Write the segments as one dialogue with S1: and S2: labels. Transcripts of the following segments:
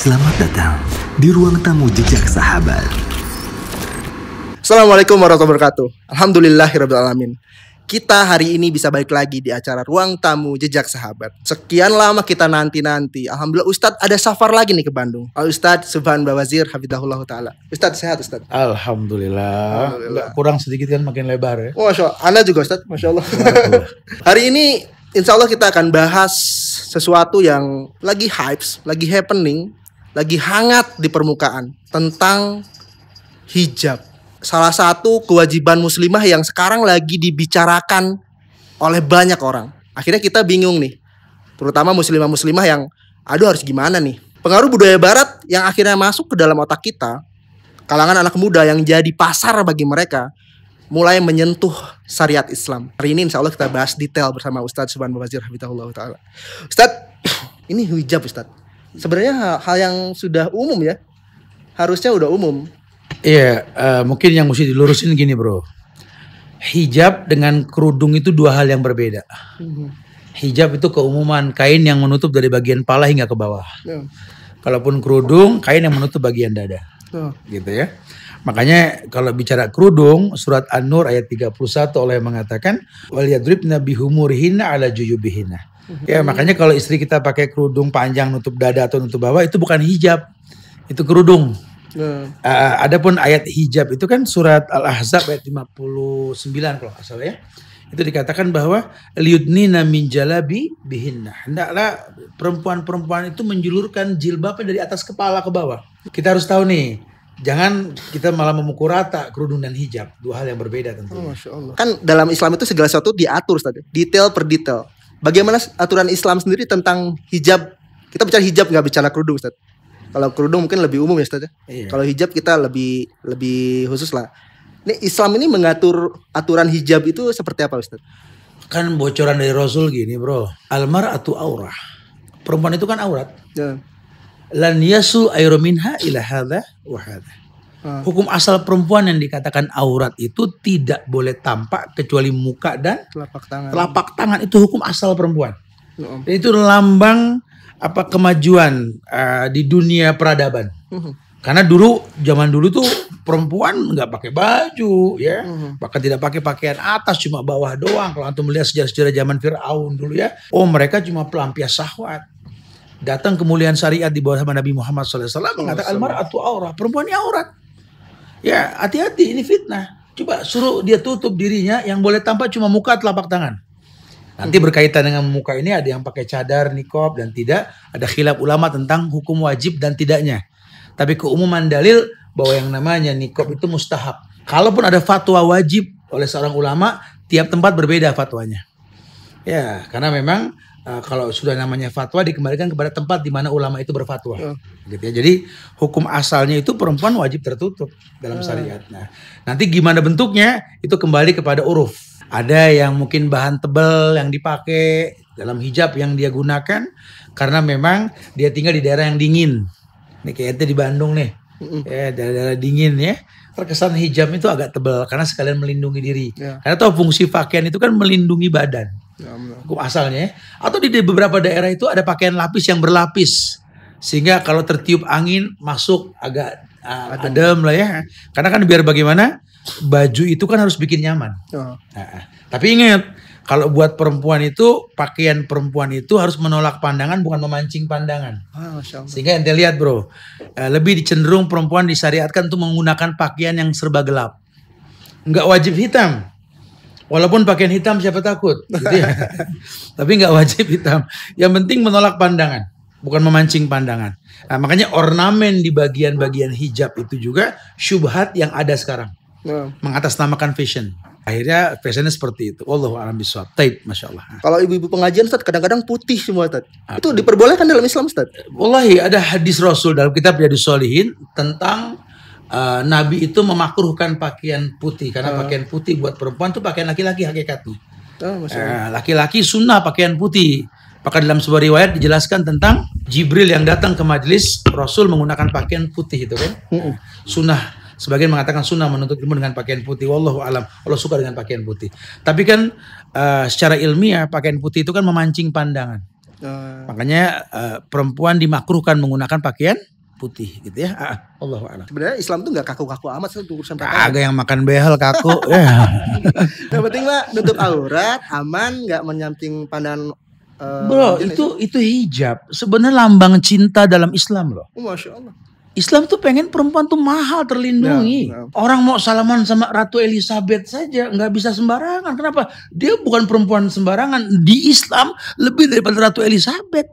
S1: Selamat datang di ruang tamu jejak sahabat.
S2: Assalamualaikum warahmatullahi wabarakatuh. Alhamdulillahirrahmanirrahim. Kita hari ini bisa balik lagi di acara Ruang Tamu Jejak Sahabat. Sekian lama kita nanti-nanti. Alhamdulillah Ustadz ada safar lagi nih ke Bandung. Ustadz Subhan Bawazir Hafidahullah Ta'ala. Ustadz sehat Ustadz?
S3: Alhamdulillah. Kurang sedikit kan makin lebar ya.
S2: Masya Allah. Anda juga Ustadz, Masya Allah. Hari ini insya Allah kita akan bahas sesuatu yang lagi hype, lagi happening, lagi hangat di permukaan. Tentang hijab. Salah satu kewajiban muslimah yang sekarang lagi dibicarakan oleh banyak orang. Akhirnya kita bingung nih. Terutama muslimah-muslimah yang aduh harus gimana nih. Pengaruh budaya barat yang akhirnya masuk ke dalam otak kita. Kalangan anak muda yang jadi pasar bagi mereka. Mulai menyentuh syariat Islam. Hari ini insya Allah kita bahas detail bersama Ustadz Subhan Bawazir Hafidahullah Ta'ala. Ustadz, ini hijab Ustadz. Sebenarnya hal yang sudah umum ya. Harusnya udah umum.
S3: Iya, mungkin yang mesti dilurusin gini bro. Hijab dengan kerudung itu dua hal yang berbeda. Hijab itu keumuman kain yang menutup dari bagian pala hingga ke bawah. Kalaupun kerudung, kain yang menutup bagian dada. Gitu ya. Makanya kalau bicara kerudung, surat An-Nur ayat 31 Allah mengatakan waliyadribna bihumurihinna ala juyubihinna. Ya, makanya kalau istri kita pakai kerudung panjang nutup dada atau nutup bawah itu bukan hijab. Itu kerudung. Adapun ayat hijab itu kan surat Al-Ahzab ayat 59 kalau nggak salah ya. Itu dikatakan bahwa liyudnina min jalabi bihinna. Hendaklah perempuan-perempuan itu menjulurkan jilbabnya dari atas kepala ke bawah. Kita harus tahu nih, jangan kita malah memukul rata kerudung dan hijab. Dua hal yang berbeda tentunya.
S2: Masya Allah. Kan dalam Islam itu segala sesuatu diatur Ustaz, detail per detail. Bagaimana aturan Islam sendiri tentang hijab? Kita bicara hijab nggak bicara kerudung Ustaz. Kalau kerudung mungkin lebih umum ya Ustaz ya. Iya. Kalau hijab kita lebih khusus lah. Ini Islam ini mengatur aturan hijab itu seperti apa Ustaz?
S3: Kan bocoran dari Rasul gini bro. Al-mar'atu aurah. Perempuan itu kan aurat.
S2: Ya.
S3: Lan yasu ayru minha ila hadza wa hadza. Hukum asal perempuan yang dikatakan aurat itu tidak boleh tampak kecuali muka dan
S2: telapak tangan.
S3: Telapak tangan itu hukum asal perempuan. Dan itu lambang kemajuan di dunia peradaban. Karena zaman dulu tuh perempuan nggak pakai baju ya, bahkan tidak pakai pakaian atas, cuma bawah doang. Kalau antum melihat sejarah-sejarah zaman Fir'aun dulu ya, mereka cuma pelampias syahwat. Datang kemuliaan syariat di bawah Nabi Muhammad SAW mengatakan al-mar'atu aurah, perempuan ini aurat. Ya hati-hati, ini fitnah. Coba suruh dia tutup dirinya, yang boleh tampak cuma muka telapak tangan. Nanti berkaitan dengan muka ini ada yang pakai cadar, niqab dan tidak. Ada khilaf ulama tentang hukum wajib dan tidaknya. Tapi keumuman dalil bahwa yang namanya niqab itu mustahab. Kalaupun ada fatwa wajib oleh seorang ulama, tiap tempat berbeda fatwanya. Ya, karena memang kalau sudah namanya fatwa dikembalikan kepada tempat di mana ulama itu berfatwa. Gitu ya. Jadi hukum asalnya itu perempuan wajib tertutup dalam syariat. Nah, nanti gimana bentuknya itu kembali kepada uruf. Ada yang mungkin bahan tebal yang dipakai dalam hijab yang dia gunakan karena memang dia tinggal di daerah yang dingin. Nih kayaknya di Bandung nih, ya daerah dingin ya. Terkesan hijab itu agak tebal karena sekalian melindungi diri. Karena tahu fungsi pakaian itu kan melindungi badan. Hukum asalnya. Atau di beberapa daerah itu ada pakaian lapis yang berlapis sehingga kalau tertiup angin masuk agak adem lah ya. Karena kan biar bagaimana baju itu kan harus bikin nyaman. Tapi ingat, kalau buat perempuan itu pakaian perempuan itu harus menolak pandangan bukan memancing pandangan. Sehingga ente lihat bro, lebih cenderung perempuan disyariatkan untuk menggunakan pakaian yang serba gelap. Nggak wajib hitam. Walaupun pakaian hitam siapa takut, gitu ya. Tapi nggak wajib hitam. Yang penting menolak pandangan, bukan memancing pandangan. Nah, makanya ornamen di bagian-bagian hijab itu juga syubhat yang ada sekarang. Mengatasnamakan fashion. Akhirnya fashionnya seperti itu. Wallahu a'lam bishawab. Taib, masya Allah.
S2: Kalau ibu-ibu pengajian Ustaz kadang-kadang putih semua Ustaz. Itu diperbolehkan dalam Islam Ustaz?
S3: Wallahi ada hadis Rasul dalam kitab Riyadhus Shalihin tentang Nabi itu memakruhkan pakaian putih karena pakaian putih buat perempuan itu pakaian laki-laki hakikatnya. Laki-laki sunnah pakaian putih. Maka dalam sebuah riwayat dijelaskan tentang Jibril yang datang ke majelis Rasul menggunakan pakaian putih itu kan. Sunnah. Sebagian mengatakan sunnah menuntut ilmu dengan pakaian putih. Wallahu alam. Allah suka dengan pakaian putih. Tapi kan secara ilmiah pakaian putih itu kan memancing pandangan. Makanya perempuan dimakruhkan menggunakan pakaian putih gitu ya. Allahu a'lam.
S2: Sebenarnya Islam tuh nggak kaku-kaku amat sih untuk urusan pakaian.
S3: Agak yang makan behel kaku. Ya.
S2: Yang penting mah nutup aurat, aman, nggak menyamping pandangan.
S3: Bro, itu hijab. Sebenarnya lambang cinta dalam Islam loh.
S2: Masya Allah.
S3: Islam tuh pengen perempuan tuh mahal, terlindungi. Orang mau salaman sama Ratu Elizabeth saja nggak bisa sembarangan. Kenapa? Dia bukan perempuan sembarangan. Di Islam lebih daripada Ratu Elizabeth.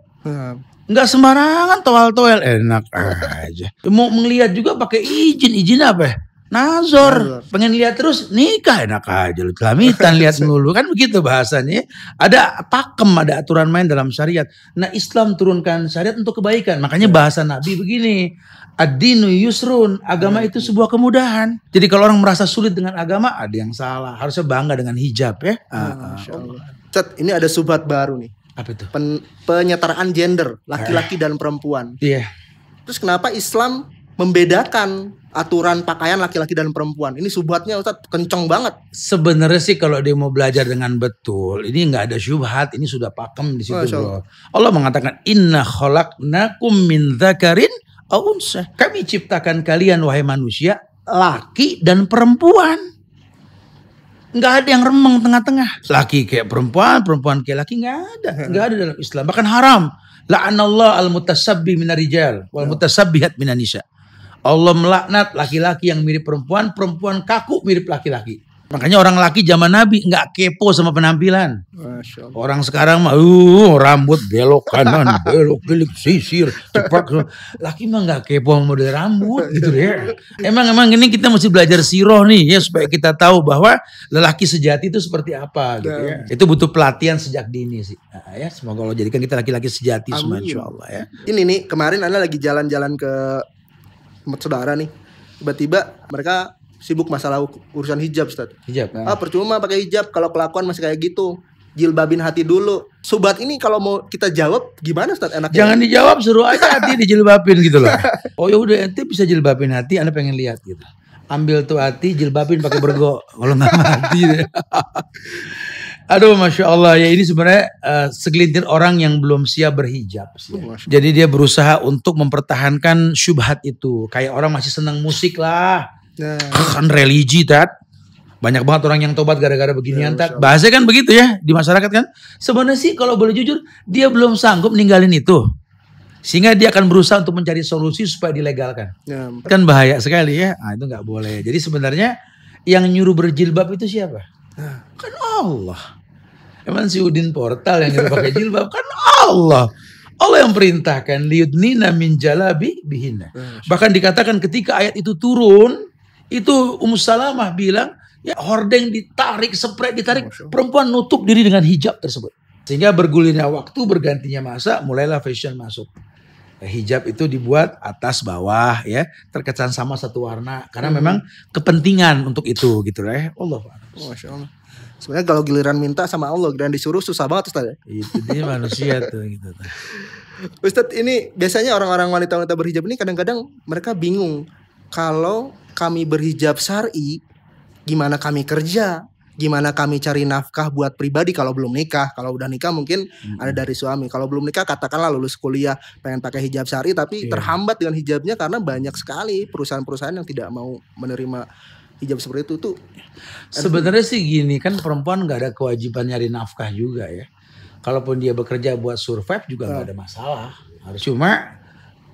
S3: Nggak sembarangan toel-toel, enak aja. Mau ngelihat juga pakai izin apa ya? Nazor. Pengen lihat terus nikah, enak aja lu celamitan lihat dulu kan begitu bahasanya. Ada pakem, ada aturan main dalam syariat. Nah, Islam turunkan syariat untuk kebaikan. Makanya bahasa Nabi begini, ad-dinu yusrun, agama itu sebuah kemudahan. Jadi kalau orang merasa sulit dengan agama, ada yang salah. Harusnya bangga dengan hijab ya.
S2: Masya Allah. Ustaz, ini ada subhat baru nih.
S3: Apa itu?
S2: Penyetaraan gender laki-laki dan perempuan.
S3: Iya.
S2: Terus kenapa Islam membedakan aturan pakaian laki-laki dan perempuan? Ini subhatnya Ustaz kenceng banget.
S3: Sebenarnya sih kalau dia mau belajar dengan betul, ini nggak ada syubhat, ini sudah pakem di situ bro. Allah mengatakan inna khalaqnakum min dzakarin aw unsa. Kami ciptakan kalian wahai manusia laki dan perempuan. Nggak ada yang remeng tengah-tengah. Laki kayak perempuan, perempuan kayak laki, nggak ada. Nggak ada dalam Islam. Bahkan haram. La'anallah al-mutasabbi minar rijal wal mutasabbihat minan nisa. Allah melaknat laki-laki yang mirip perempuan, perempuan kaku mirip laki-laki. Makanya orang laki zaman Nabi nggak kepo sama penampilan.
S2: Masya Allah.
S3: Orang sekarang mah rambut belok kanan, belok kiri, sisir, cepat. Laki mah nggak kepo sama model rambut gitu deh. Emang ini kita mesti belajar sirah nih ya supaya kita tahu bahwa lelaki sejati itu seperti apa gitu ya. Itu butuh pelatihan sejak dini sih. Nah, ya semoga Allah jadikan kita laki-laki sejati semua insyaallah ya.
S2: Ini nih kemarin Anda lagi jalan-jalan ke saudara nih. Tiba-tiba mereka sibuk masalah urusan hijab, Ustaz.
S3: Hijab.
S2: Percuma pakai hijab kalau kelakuan masih kayak gitu. Jilbabin hati dulu. Subhat ini kalau mau kita jawab gimana, Ustaz? Enaknya?
S3: Jangan dijawab, suruh aja hati dijilbabin gitu loh. Oh ya udah, ente bisa jilbabin hati, Anda pengen lihat gitu. Ambil tuh hati, jilbabin pakai bergo. Kalau nggak mati deh. Aduh, Masya Allah ya, ini sebenarnya segelintir orang yang belum siap berhijab sih. Jadi dia berusaha untuk mempertahankan syubhat itu. Kayak orang masih senang musik lah. Kan religi tat. Banyak banget orang yang tobat gara-gara beginian tat. Bahasanya kan begitu ya di masyarakat kan. Sebenarnya sih kalau boleh jujur dia belum sanggup ninggalin itu. Sehingga dia akan berusaha untuk mencari solusi supaya dilegalkan. Kan bahaya sekali ya. Nah, itu nggak boleh. Jadi sebenarnya yang nyuruh berjilbab itu siapa? Kan Allah. Emang si Udin Portal yang nyuruh pakai jilbab? Kan Allah. Allah yang perintahkan liyudnina min jalabi bihinna. Bahkan dikatakan ketika ayat itu turun, itu Ummu Salamah bilang, ya hordeng ditarik, spray ditarik, perempuan nutup diri dengan hijab tersebut. Sehingga bergulirnya waktu, bergantinya masa, mulailah fashion masuk. Hijab itu dibuat atas bawah ya, terkesan sama satu warna karena memang kepentingan untuk itu gitu ya. Allah.
S2: Masya Allah. Sebenarnya kalau giliran minta sama Allah, giliran disuruh susah banget, Ustaz.
S3: Itu dia manusia tuh gitu.
S2: Ustaz, ini biasanya orang-orang wanita-wanita berhijab ini kadang-kadang mereka bingung. Kalau kami berhijab syar'i, gimana kami kerja? Gimana kami cari nafkah buat pribadi kalau belum nikah? Kalau udah nikah mungkin ada dari suami. Kalau belum nikah katakanlah lulus kuliah pengen pakai hijab syar'i tapi terhambat dengan hijabnya karena banyak sekali perusahaan-perusahaan yang tidak mau menerima hijab seperti itu tuh.
S3: Sebenarnya sih gini, kan perempuan nggak ada kewajiban nyari nafkah juga ya. Kalaupun dia bekerja buat survive juga nggak ada masalah. Cuma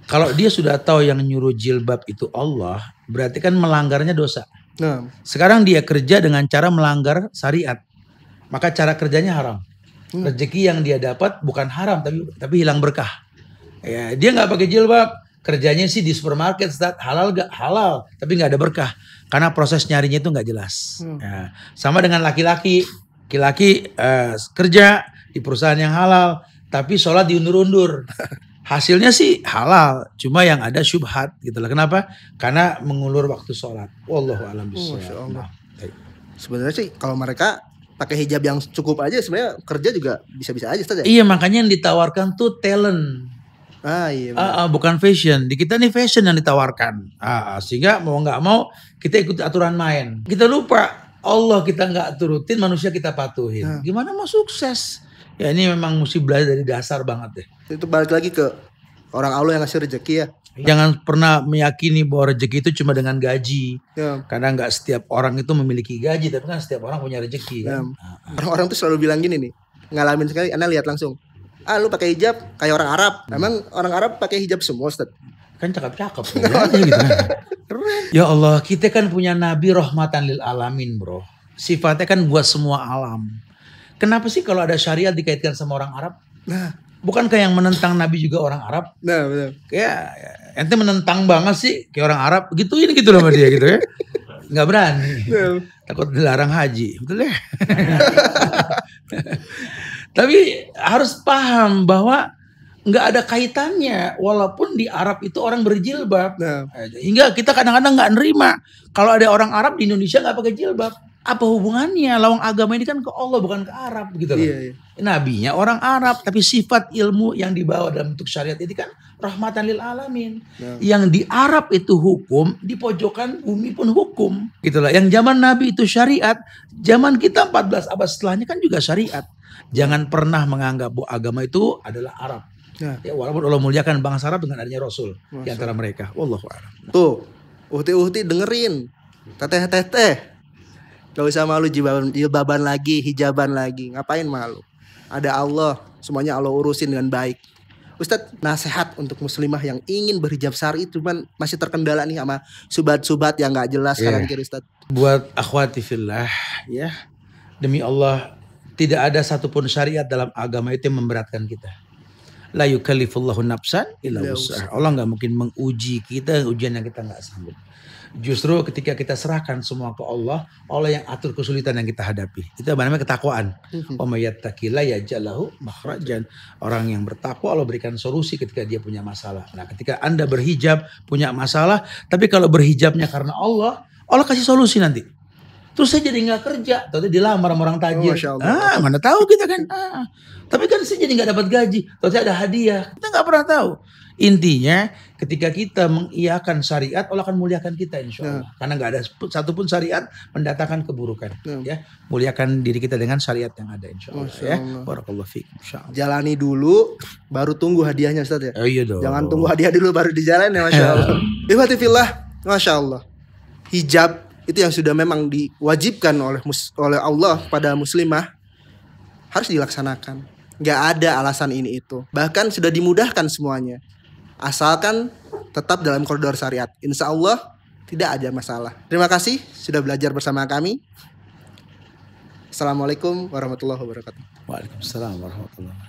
S3: kalau dia sudah tahu yang nyuruh jilbab itu Allah, berarti kan melanggarnya dosa. Sekarang dia kerja dengan cara melanggar syariat, maka cara kerjanya haram. Rezeki yang dia dapat bukan haram tapi hilang berkah. Ya, dia nggak pakai jilbab, kerjanya sih di supermarket, halal gak halal, tapi nggak ada berkah karena proses nyarinya itu nggak jelas. Ya, sama dengan laki-laki kerja di perusahaan yang halal, tapi sholat diundur-undur. Hasilnya sih halal, cuma yang ada syubhat gitu lah. Kenapa? Karena mengulur waktu sholat. Wallahu a'lam bishawab.
S2: Sebenarnya sih kalau mereka pakai hijab yang cukup aja sebenarnya kerja juga bisa-bisa aja saja.
S3: Iya, makanya yang ditawarkan tuh talent.
S2: Iya.
S3: Bukan fashion. Di kita nih fashion yang ditawarkan. Sehingga mau nggak mau kita ikut aturan main. Kita lupa Allah kita nggak turutin, manusia kita patuhin. Gimana mau sukses? Ya ini memang mesti belajar dari dasar banget deh.
S2: Itu balik lagi ke orang Allah yang ngasih rezeki ya.
S3: Jangan pernah meyakini bahwa rezeki itu cuma dengan gaji.
S2: Ya.
S3: Karena nggak setiap orang itu memiliki gaji, tapi kan setiap orang punya rezeki
S2: Ya.
S3: kan.
S2: Orang-orang tuh selalu bilang gini nih, ngalamin sekali, Anda lihat langsung. Lu pakai hijab kayak orang Arab. Emang orang Arab pakai hijab semua, Ustaz?
S3: Kan cakep-cakep gitu kan. Keren. Ya Allah, kita kan punya Nabi rahmatan lil alamin, bro. Sifatnya kan buat semua alam. Kenapa sih kalau ada syariat dikaitkan sama orang Arab?
S2: Nah,
S3: Bukankah yang menentang Nabi juga orang Arab?
S2: betul.
S3: Kayak ente menentang banget sih kayak orang Arab. Gituin gitu loh sama dia gitu ya. Nggak berani. Takut dilarang haji. Betul ya? Tapi harus paham bahwa nggak ada kaitannya. Walaupun di Arab itu orang berjilbab.
S2: Nah.
S3: Hingga kita kadang-kadang nggak nerima. Kalau ada orang Arab di Indonesia nggak pakai jilbab. Apa hubungannya? Lawang agama ini kan ke Allah bukan ke Arab gitu loh.
S2: Iya.
S3: Nabinya orang Arab, tapi sifat ilmu yang dibawa dalam bentuk syariat ini kan rahmatan lil alamin. Yang di Arab itu hukum, di pojokan bumi pun hukum. Gitulah. Yang zaman Nabi itu syariat, zaman kita 14 abad setelahnya kan juga syariat. Jangan pernah menganggap bahwa agama itu adalah Arab. Ya, walaupun Allah muliakan bangsa Arab dengan adanya Rasul di antara mereka. Wallahu a'lam.
S2: Tuh, uhti dengerin. Teteh. Gak usah malu jilbaban lagi, hijaban lagi. Ngapain malu? Ada Allah, semuanya Allah urusin dengan baik. Ustadz, nasihat untuk muslimah yang ingin berhijab syar'i cuman masih terkendala nih sama subat-subat yang gak jelas kanan kiri, Ustadz.
S3: Buat akhwati fillah, ya, demi Allah, tidak ada satupun syariat dalam agama itu yang memberatkan kita. La yukallifullahu nafsan illa wus'aha. Allah nggak mungkin menguji kita ujian yang kita nggak sanggup. Justru ketika kita serahkan semua ke Allah, Allah yang atur kesulitan yang kita hadapi. Itu namanya ketakwaan. Wa may yattaqilla yaj'al lahu makhrajan. Orang yang bertakwa Allah berikan solusi ketika dia punya masalah. Nah, ketika Anda berhijab punya masalah, tapi kalau berhijabnya karena Allah, Allah kasih solusi nanti. Terus saya jadi nggak kerja, terus dilamar sama orang tajir. Mana tahu kita kan. Tapi kan saya jadi nggak dapat gaji, terus ada hadiah. Kita nggak pernah tahu. Intinya ketika kita mengiyakan syariat, Allah akan muliakan kita insya Allah. Karena nggak ada satupun syariat mendatangkan keburukan. Ya, muliakan diri kita dengan syariat yang ada insya Allah. Ya, barakallahu fiik.
S2: Jalani dulu, baru tunggu hadiahnya, Ustaz ya.
S3: Iya dong.
S2: Jangan tunggu hadiah dulu baru dijalani, masya Allah. Ihwati fillah, masya Allah. Hijab itu yang sudah memang diwajibkan oleh Allah pada muslimah harus dilaksanakan. Gak ada alasan ini itu. Bahkan sudah dimudahkan semuanya. Asalkan tetap dalam koridor syariat. Insya Allah tidak ada masalah. Terima kasih sudah belajar bersama kami. Assalamualaikum warahmatullahi wabarakatuh.
S3: Waalaikumsalam warahmatullahi wabarakatuh.